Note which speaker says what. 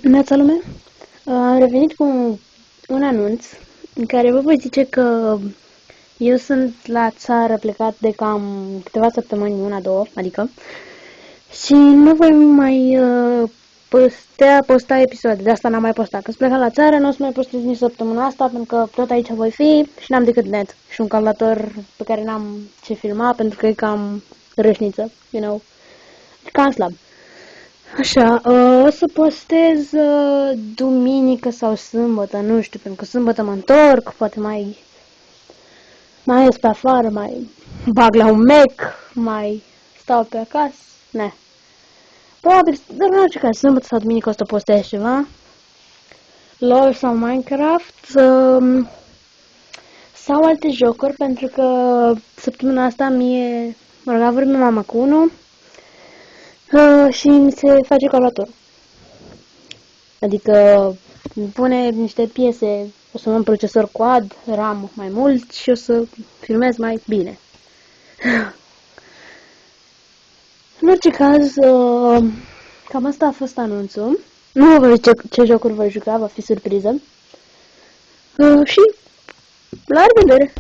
Speaker 1: Neața lume, am revenit cu un anunț în care vă voi zice că eu sunt la țară plecat de cam câteva săptămâni, una, două, adică, și nu voi mai posta episoade, de asta n-am mai postat. Că-s plecat la țară, nu o să mai postez nici săptămâna asta, pentru că tot aici voi fi și n-am decât net și un calculator pe care n-am ce filma, pentru că e cam râșniță, cam slab. Așa, o să postez duminică sau sâmbătă, nu știu, pentru că sâmbătă mă întorc, poate mai ies pe afară, mai bag la un Mac, mai stau pe acasă, ne. Probabil, dar în orice caz, sâmbătă sau duminică o să postez ceva. LOL sau Minecraft, sau alte jocuri, pentru că săptămâna asta a vorbit mama cu unul și mi se face calculator. Adică îmi pune niște piese, o să am un procesor quad, RAM mai mult și o să filmez mai bine. În orice caz, cam asta a fost anunțul. Nu vă zic ce jocuri voi juca, va fi surpriză. Și la revedere!